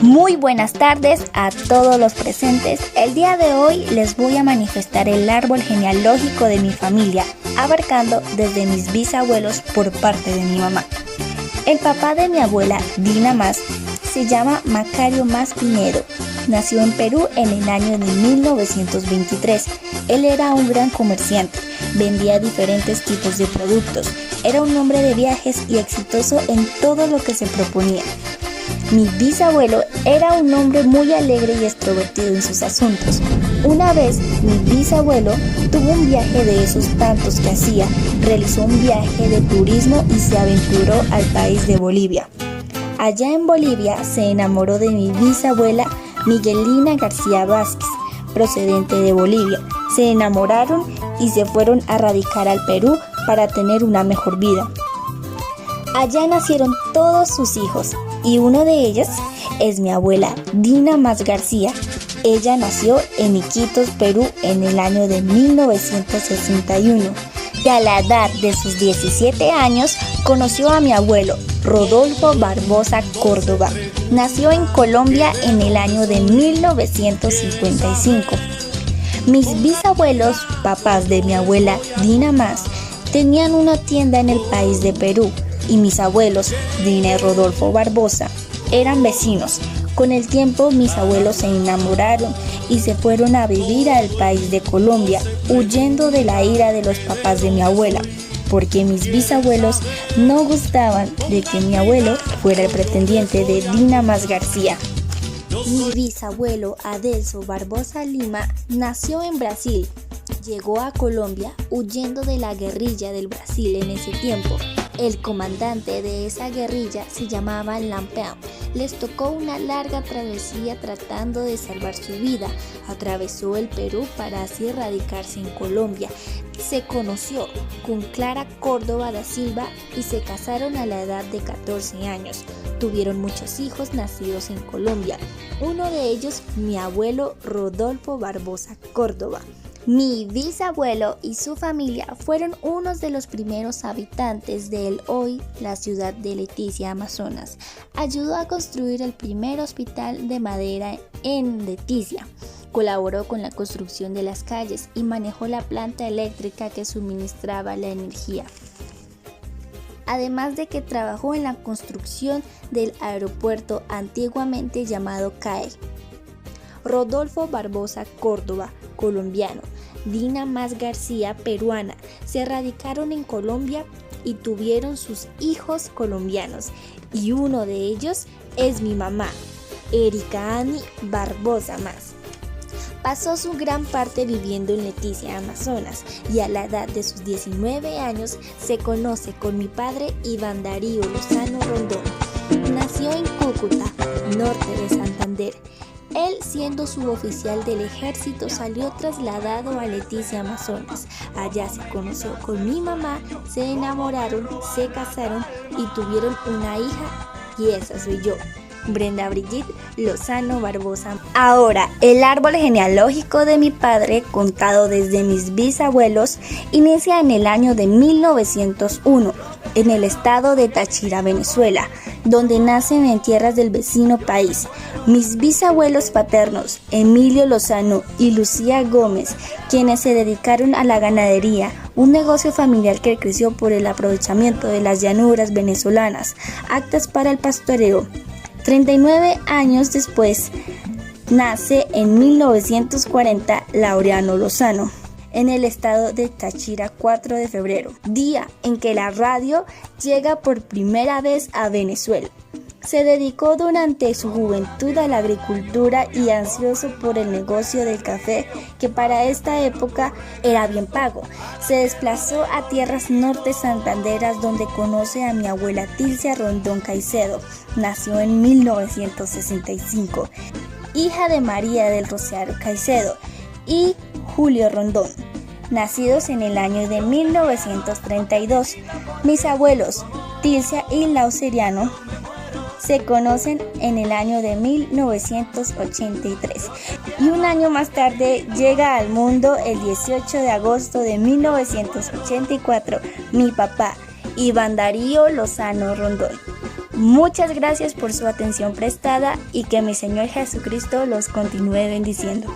Muy buenas tardes a todos los presentes. El día de hoy les voy a manifestar el árbol genealógico de mi familia, abarcando desde mis bisabuelos por parte de mi mamá. El papá de mi abuela, Dina Mas, se llama Macario Mas Pinedo. Nació en Perú en el año de 1923. Él era un gran comerciante, vendía diferentes tipos de productos. Era un hombre de viajes y exitoso en todo lo que se proponía. Mi bisabuelo era un hombre muy alegre y extrovertido en sus asuntos. Una vez, mi bisabuelo tuvo un viaje de esos tantos que hacía. Realizó un viaje de turismo y se aventuró al país de Bolivia. Allá en Bolivia se enamoró de mi bisabuela Miguelina García Vázquez, procedente de Bolivia. Se enamoraron y se fueron a radicar al Perú para tener una mejor vida. Allá nacieron todos sus hijos y uno de ellos es mi abuela Dina Mas García. Ella nació en Iquitos, Perú en el año de 1961 y a la edad de sus 17 años conoció a mi abuelo Rodolfo Barbosa Córdoba. Nació en Colombia en el año de 1955. Mis bisabuelos, papás de mi abuela Dina Mas, tenían una tienda en el país de Perú y mis abuelos, Dina y Rodolfo Barbosa, eran vecinos. Con el tiempo mis abuelos se enamoraron y se fueron a vivir al país de Colombia, huyendo de la ira de los papás de mi abuela, porque mis bisabuelos no gustaban de que mi abuelo fuera el pretendiente de Dina Mas García. Mi bisabuelo Adelso Barbosa Lima nació en Brasil. Llegó a Colombia huyendo de la guerrilla del Brasil en ese tiempo. El comandante de esa guerrilla se llamaba Lampeão. Les tocó una larga travesía tratando de salvar su vida. Atravesó el Perú para así radicarse en Colombia. Se conoció con Clara Córdoba da Silva y se casaron a la edad de 14 años. Tuvieron muchos hijos nacidos en Colombia. Uno de ellos, mi abuelo Rodolfo Barbosa Córdoba. Mi bisabuelo y su familia fueron unos de los primeros habitantes de hoy la ciudad de Leticia, Amazonas. Ayudó a construir el primer hospital de madera en Leticia. Colaboró con la construcción de las calles y manejó la planta eléctrica que suministraba la energía. Además de que trabajó en la construcción del aeropuerto antiguamente llamado CAE. Rodolfo Barbosa Córdoba, colombiano. Dina Mas García, peruana, se radicaron en Colombia y tuvieron sus hijos colombianos, y uno de ellos es mi mamá, Erika Ani Barbosa Mas. Pasó su gran parte viviendo en Leticia, Amazonas, y a la edad de sus 19 años se conoce con mi padre Iván Darío Lozano Rondón. Nació en Cúcuta, norte de Santander. Él, siendo suboficial del ejército, salió trasladado a Leticia, Amazonas. Allá se conoció con mi mamá, se enamoraron, se casaron y tuvieron una hija, y esa soy yo, Brenda Brigitte Lozano Barbosa. Ahora, el árbol genealógico de mi padre, contado desde mis bisabuelos, inicia en el año de 1901, en el estado de Táchira, Venezuela, donde nacen en tierras del vecino país. Mis bisabuelos paternos, Emilio Lozano y Lucía Gómez, quienes se dedicaron a la ganadería, un negocio familiar que creció por el aprovechamiento de las llanuras venezolanas, aptas para el pastoreo. 39 años después, nace en 1940 Laureano Lozano, en el estado de Táchira, 4 de febrero, día en que la radio llega por primera vez a Venezuela. Se dedicó durante su juventud a la agricultura y ansioso por el negocio del café, que para esta época era bien pago. Se desplazó a tierras norte santanderas, donde conoce a mi abuela Tilcia Rondón Caicedo. Nació en 1965, hija de María del Rosario Caicedo y Julio Rondón, nacidos en el año de 1932. Mis abuelos Tilcia y Lauceriano se conocen en el año de 1983 y un año más tarde llega al mundo el 18 de agosto de 1984 mi papá, Iván Darío Lozano Rondón. Muchas gracias por su atención prestada y que mi Señor Jesucristo los continúe bendiciendo.